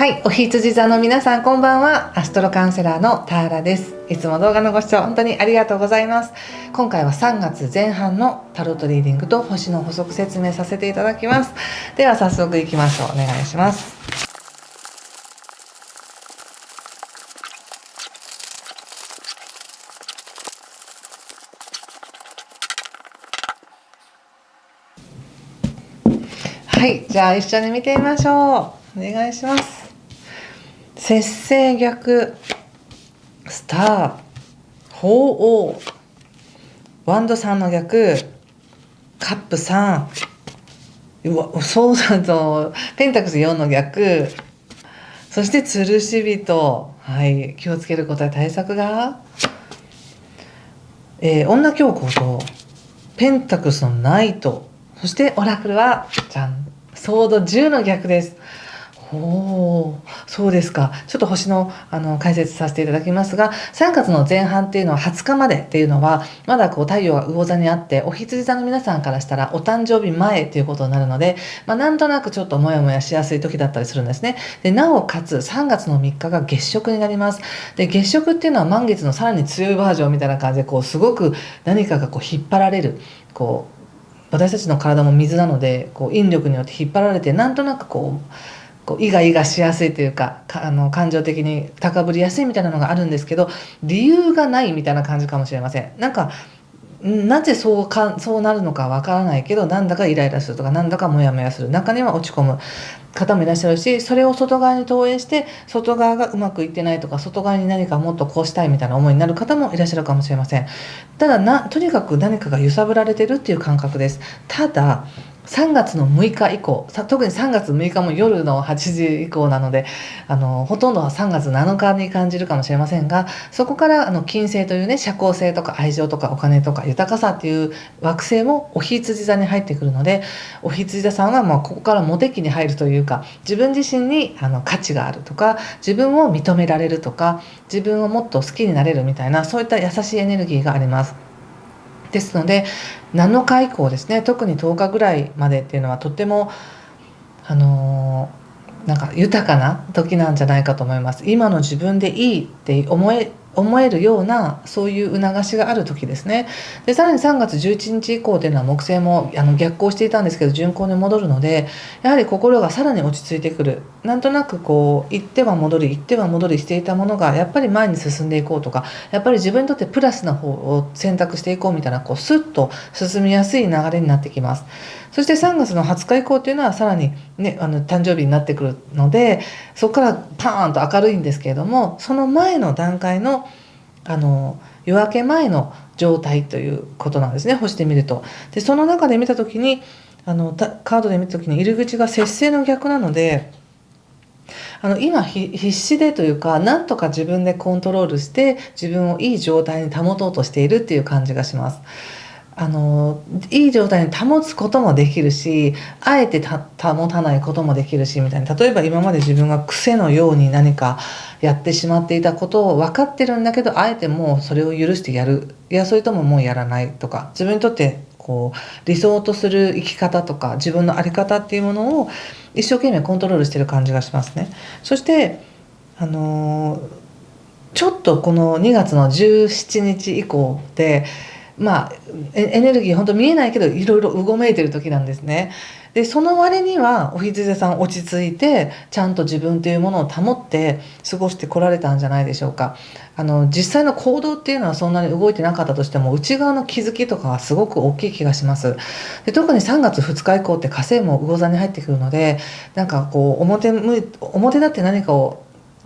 い、お羊座の皆さんこんばんは。アストロカウンセラーのターラです。いつも動画のご視聴本当にありがとうございます。今回は3月前半のタロットリーディングと星の補足説明させていただきます。では早速いきましょう。お願いします。はい、じゃあ一緒に見てみましょう。お願いします。節制逆、スター、鳳凰、ワンド3の逆、カップ3、そうだとペンタクス4の逆、そして吊るし人。はい、気をつけることや対策が、女教皇とペンタクスのナイト、そしてオラクルはじゃん、ソード10の逆です。そうですか。ちょっと星の、解説させていただきますが、3月の前半っていうのは20日までっていうのはまだこう太陽が魚座にあって、お羊座の皆さんからしたらお誕生日前っていうことになるので、なんとなくちょっとモヤモヤしやすい時だったりするんですね。でなおかつ3月の3日が月食になります。で月食っていうのは満月のさらに強いバージョンみたいな感じで、こうすごく何かがこう引っ張られる、こう私たちの体も水なので、こう引力によって引っ張られて、なんとなくこうイガイガしやすいというか、感情的に高ぶりやすいみたいなのがあるんですけど、理由がないみたいな感じかもしれません。なんかなぜそうなるのかわからないけど、なんだかイライラするとか、なんだかモヤモヤする、中には落ち込む方もいらっしゃるし、それを外側に投影して外側がうまくいってないとか、外側に何かもっとこうしたいみたいな思いになる方もいらっしゃるかもしれません。ただとにかく何かが揺さぶられてるっていう感覚です。ただ3月の6日以降、特に3月6日も夜の8時以降なので、ほとんどは3月7日に感じるかもしれませんが、そこから金星というね、社交性とか愛情とかお金とか豊かさっていう惑星もお羊座に入ってくるので、お羊座さんはここからモテ期に入るというか、自分自身に価値があるとか、自分を認められるとか、自分をもっと好きになれるみたいな、そういった優しいエネルギーがあります。ですので7日以降ですね、特に10日ぐらいまでっていうのはとってもなんか豊かな時なんじゃないかと思います。今の自分でいいって思えるような、そういう促しがある時ですね。でさらに3月11日以降っていうのは木星も逆行していたんですけど順行に戻るので、やはり心がさらに落ち着いてくる。なんとなくこう行っては戻りしていたものがやっぱり前に進んでいこうとか、やっぱり自分にとってプラスな方を選択していこうみたいな、こうスッと進みやすい流れになってきます。そして3月の20日以降っていうのはさらにね、誕生日になってくるので、そこからパーンと明るいんですけれども、その前の段階の夜明け前の状態ということなんですね、星で見ると。でその中で見た時にカードで見た時に入り口が節制の逆なので、今必死でというか、なんとか自分でコントロールして自分をいい状態に保とうとしているっていう感じがします。いい状態に保つこともできるし、あえて保たないこともできるしみたいな。例えば今まで自分が癖のように何かやってしまっていたことを分かってるんだけど、あえてもうそれを許してやる、いやそれとももうやらないとか、自分にとってこう理想とする生き方とか自分の在り方っていうものを一生懸命コントロールしてる感じがしますね。そしてちょっとこの2月の17日以降でエネルギー本当見えないけどいろいろうごめいてる時なんですね。でその割にはお羊座さん落ち着いて、ちゃんと自分というものを保って過ごしてこられたんじゃないでしょうか。実際の行動っていうのはそんなに動いてなかったとしても、内側の気づきとかはすごく大きい気がします。で特に3月2日以降って火星も魚座に入ってくるので、なんかこう表立って何かを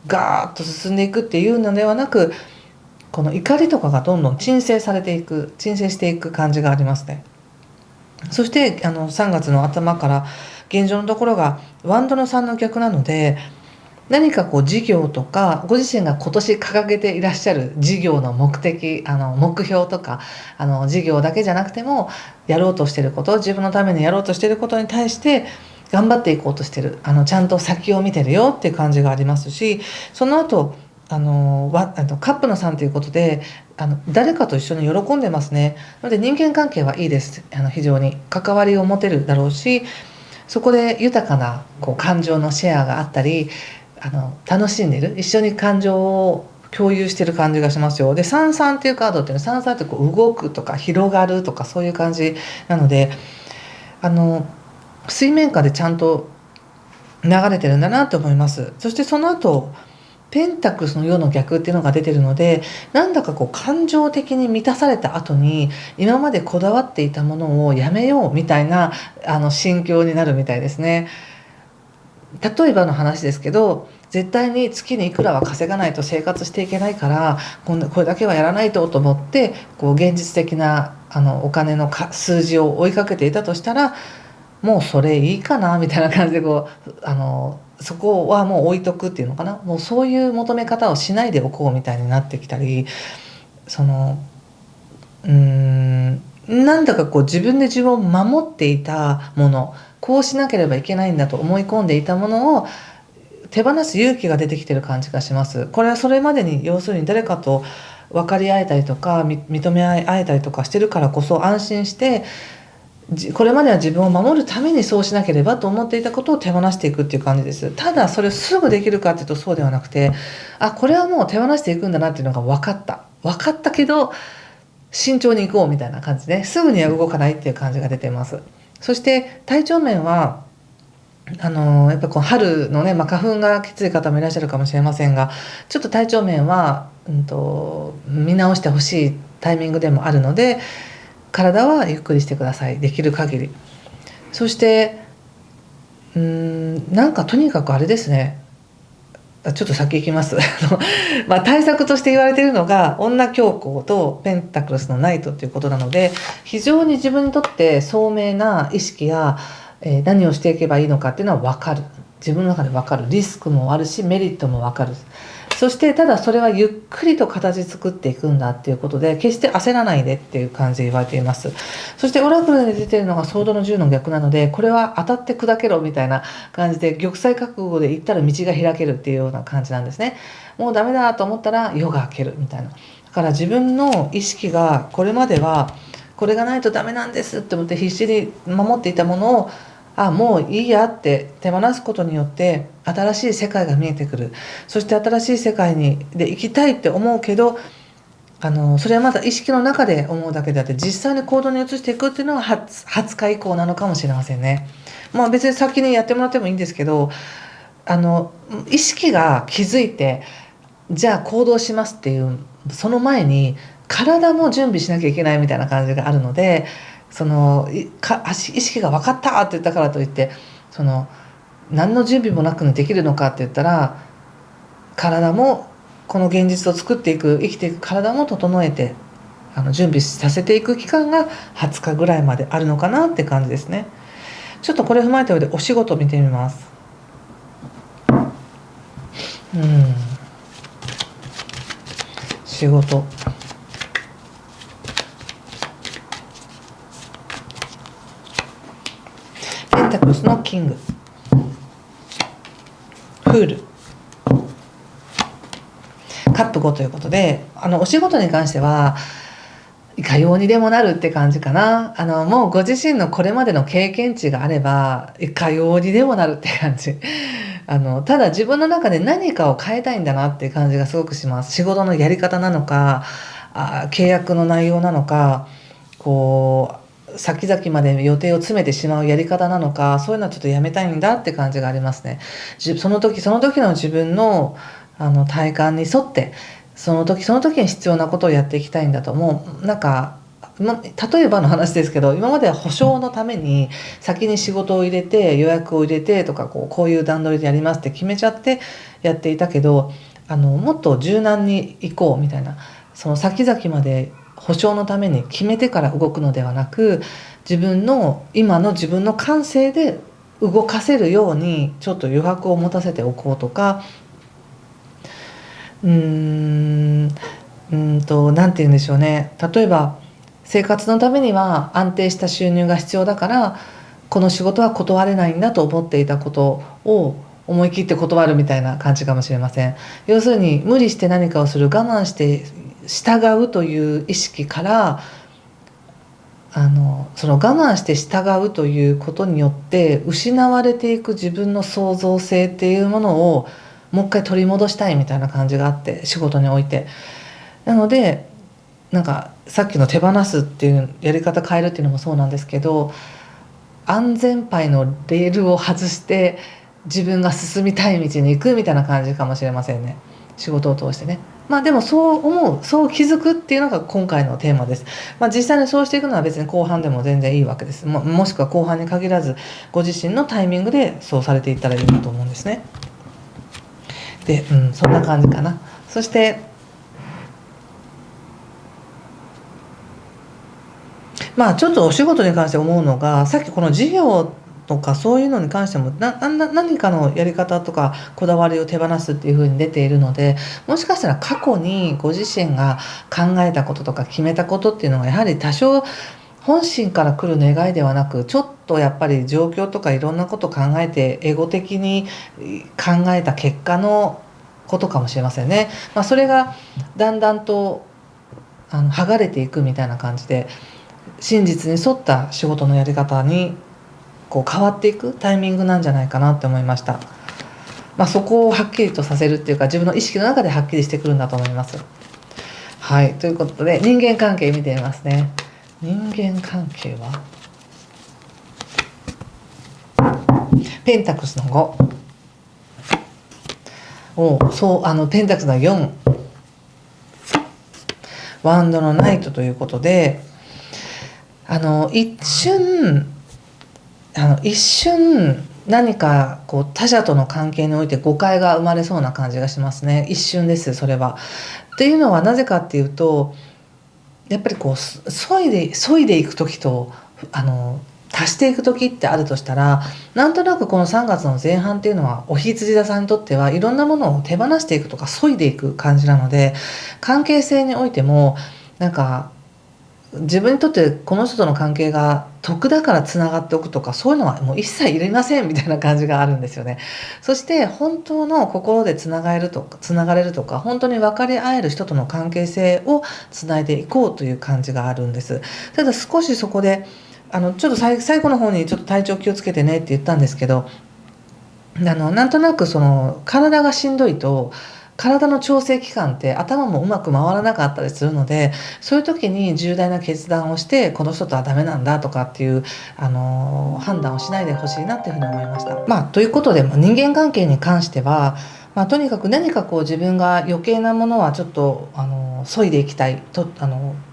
ガーッと進んでいくっていうのではなく、この怒りとかがどんどん鎮静していく感じがありますね。そして3月の頭から現状のところがワンドの3の逆なので、何かこう事業とか、ご自身が今年掲げていらっしゃる事業の目的、目標とか、事業だけじゃなくてもやろうとしていること、自分のためにやろうとしていることに対して頑張っていこうとしてる、ちゃんと先を見てるよっていう感じがありますし、その後カップの3ということで誰かと一緒に喜んでますね。なので人間関係はいいです。非常に関わりを持てるだろうし、そこで豊かなこう感情のシェアがあったり、楽しんでる、一緒に感情を共有してる感じがしますよ。で33っていうカードっていうのは、33ってこう動くとか広がるとかそういう感じなので、水面下でちゃんと流れてるんだなと思います。そしてその後ペンタクルスの世の逆っていうのが出てるので、なんだかこう感情的に満たされた後に今までこだわっていたものをやめようみたいな心境になるみたいですね。例えばの話ですけど、絶対に月にいくらは稼がないと生活していけないから、これだけはやらないと思ってこう現実的なお金の数字を追いかけていたとしたら、もうそれいいかなみたいな感じでそこはもう置いとくっていうのかな、もうそういう求め方をしないでおこうみたいになってきたり、なんだかこう自分で自分を守っていたもの、こうしなければいけないんだと思い込んでいたものを手放す勇気が出てきてる感じがします。これはそれまでに要するに誰かと分かり合えたりとか認め合えたりとかしてるからこそ安心して、これまでは自分を守るためにそうしなければと思っていたことを手放していくっていう感じです。ただそれすぐできるかっていうとそうではなくて、これはもう手放していくんだなっていうのが分かったけど慎重にいこうみたいな感じですぐには動かないっていう感じが出てます。そして体調面はやっぱこう春のね、花粉がきつい方もいらっしゃるかもしれませんが、ちょっと体調面は、見直してほしいタイミングでもあるので、体はゆっくりしてください、できる限り。そしてなんかとにかくあれですね、ちょっと先行きます対策として言われているのが女教皇とペンタクルスのナイトということなので、非常に自分にとって聡明な意識や、何をしていけばいいのかっていうのは分かる、自分の中で分かる、リスクもあるしメリットも分かる。そしてただそれはゆっくりと形作っていくんだっていうことで、決して焦らないでっていう感じで言われています。そしてオラクルで出ているのがソードの10の逆なので、これは当たって砕けろみたいな感じで、玉砕覚悟で行ったら道が開けるっていうような感じなんですね。もうダメだと思ったら夜が明けるみたいな。だから自分の意識がこれまではこれがないとダメなんですって思って必死に守っていたものを、もういいやって手放すことによって新しい世界が見えてくる。そして新しい世界で生きたいって思うけど、それはまだ意識の中で思うだけであって、実際に行動に移していくっていうのは20日以降なのかもしれませんね。別に先にやってもらってもいいんですけど、意識が気づいてじゃあ行動しますっていうその前に体も準備しなきゃいけないみたいな感じがあるので、意識が分かったって言ったからといって何の準備もなくできるのかって言ったら、体もこの現実を作っていく、生きていく体も整えて準備させていく期間が20日ぐらいまであるのかなって感じですね。ちょっとこれを踏まえた上でお仕事を見てみます。仕事、ペンタクルスのキング、フール、カップ5ということで、お仕事に関してはいかようにでもなるって感じかな。もうご自身のこれまでの経験値があればいかようにでもなるって感じ。ただ自分の中で何かを変えたいんだなっていう感じがすごくします。仕事のやり方なのか、契約の内容なのか、こう先々まで予定を詰めてしまうやり方なのか、そういうのはちょっとやめたいんだって感じがありますね。その時の自分の体感に沿ってその時に必要なことをやっていきたいんだと。もうなんか例えばの話ですけど、今までは保証のために先に仕事を入れて予約を入れてとか、こういう段取りでやりますって決めちゃってやっていたけど、もっと柔軟に行こうみたいな、その先々まで保証のために決めてから動くのではなく、今の自分の感性で動かせるようにちょっと余白を持たせておこうとか、なんて言うんでしょうね。例えば生活のためには安定した収入が必要だから、この仕事は断れないんだと思っていたことを思い切って断るみたいな感じかもしれません。要するに無理して何かをする、我慢して従うという意識から、その我慢して従うということによって失われていく自分の創造性っていうものをもう一回取り戻したいみたいな感じがあって、仕事において。なのでなんかさっきの手放すっていうやり方変えるっていうのもそうなんですけど、安全牌のレールを外して自分が進みたい道に行くみたいな感じかもしれませんね、仕事を通してね。まあでもそう思う、そう気づくっていうのが今回のテーマです。まあ実際にそうしていくのは別に後半でも全然いいわけです。もしくは後半に限らずご自身のタイミングでそうされていったらいいなと思うんですね。で、そんな感じかな。そしてまあちょっとお仕事に関して思うのが、さっきこの事業とかそういうのに関しても何かのやり方とかこだわりを手放すっていうふうに出ているので、もしかしたら過去にご自身が考えたこととか決めたことっていうのがやはり多少本心から来る願いではなく、ちょっとやっぱり状況とかいろんなことを考えてエゴ的に考えた結果のことかもしれませんね。まあ、それがだんだんと剥がれていくみたいな感じで、真実に沿った仕事のやり方にこう変わっていくタイミングなんじゃないかなって思いました。まあ、そこをはっきりとさせるっていうか、自分の意識の中ではっきりしてくるんだと思います。はい、ということで人間関係見てみますね。人間関係はペンタクスの5、ペンタクスの4、ワンドのナイトということで、一瞬何かこう他者との関係において誤解が生まれそうな感じがしますね。一瞬です、それは。っていうのはなぜかっていうと、やっぱりこう削いでいく時と足していく時ってあるとしたら、なんとなくこの3月の前半っていうのはお羊座さんにとってはいろんなものを手放していくとか削いでいく感じなので、関係性においてもなんか自分にとってこの人との関係が得だからつながっておくとか、そういうのはもう一切いりませんみたいな感じがあるんですよね。そして本当の心でつながれるとか本当に分かり合える人との関係性をつないでいこうという感じがあるんです。ただ少しそこでちょっと最後の方にちょっと体調気をつけてねって言ったんですけど、なんとなくその体がしんどいと体の調整期間って頭もうまく回らなかったりするので、そういう時に重大な決断をしてこの人とはダメなんだとかっていう判断をしないでほしいなっていうふうに思いました。まあということで、人間関係に関しては、とにかく何かこう自分が余計なものはちょっと削いでいきたいと、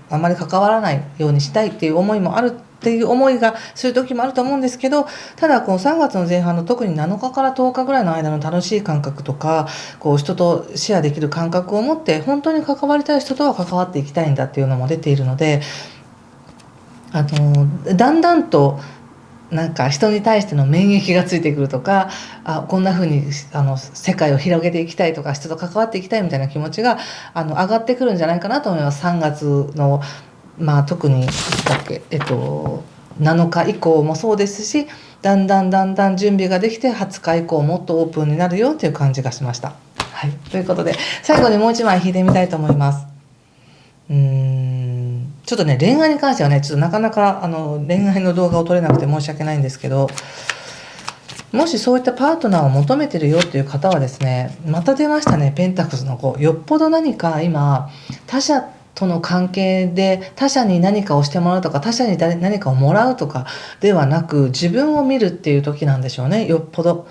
あまり関わらないようにしたいっていう思いもあるっていう思いがする時もあると思うんですけど、ただこの3月の前半の特に7日から10日ぐらいの間の楽しい感覚とか、こう人とシェアできる感覚を持って本当に関わりたい人とは関わっていきたいんだっていうのも出ているので、だんだんとなんか人に対しての免疫がついてくるとか、こんな風に世界を広げていきたいとか人と関わっていきたいみたいな気持ちが上がってくるんじゃないかなと思います。3月の特に7日以降もそうですし、だんだん準備ができて20日以降もっとオープンになるよという感じがしました。はい、ということで最後にもう一枚引いてみたいと思います。ちょっとね恋愛に関してはねちょっとなかなか恋愛の動画を撮れなくて申し訳ないんですけど、もしそういったパートナーを求めてるよっていう方はですね、また出ましたね、ペンタクスの5。よっぽど何か今他者との関係で他者に何かをしてもらうとか他者に何かをもらうとかではなく、自分を見るっていう時なんでしょうね、よっぽど。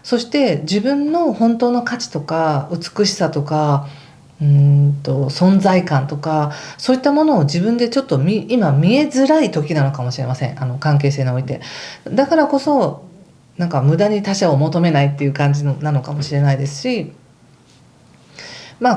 そして自分の本当の価値とか美しさとか存在感とかそういったものを自分でちょっと今見えづらい時なのかもしれません、関係性において。だからこそなんか無駄に他者を求めないっていう感じなのかもしれないですし、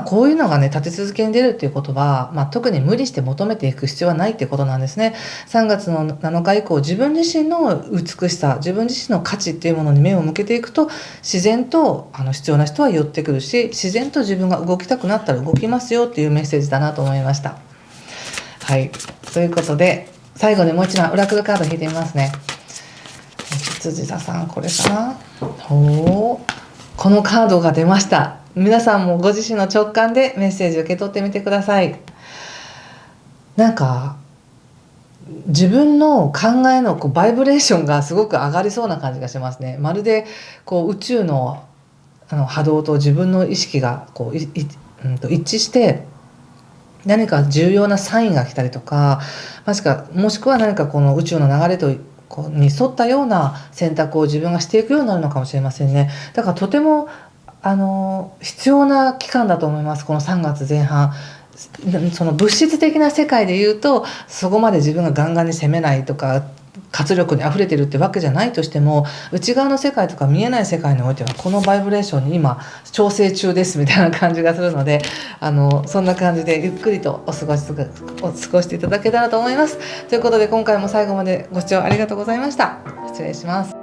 こういうのがね立て続けに出るっていうことは、特に無理して求めていく必要はないっていうことなんですね。3月の7日以降、自分自身の美しさ、自分自身の価値っていうものに目を向けていくと、自然と必要な人は寄ってくるし、自然と自分が動きたくなったら動きますよっていうメッセージだなと思いました。はい、ということで最後にもう一枚オラクルカード引いてみますね。羊座さん、これかな。このカードが出ました。皆さんもご自身の直感でメッセージを受け取ってみてください。なんか自分の考えのバイブレーションがすごく上がりそうな感じがしますね。まるで宇宙の波動と自分の意識がこう一致して何か重要なサインが来たりとか、もしくは何かこの宇宙の流れとに沿ったような選択を自分がしていくようになるのかもしれませんね。だからとても必要な期間だと思います。この3月前半、その物質的な世界で言うとそこまで自分がガンガンに攻めないとか活力にあふれてるってわけじゃないとしても、内側の世界とか見えない世界においてはこのバイブレーションに今調整中ですみたいな感じがするので、そんな感じでゆっくりとお過ごしていただけたらと思います。ということで今回も最後までご視聴ありがとうございました。失礼します。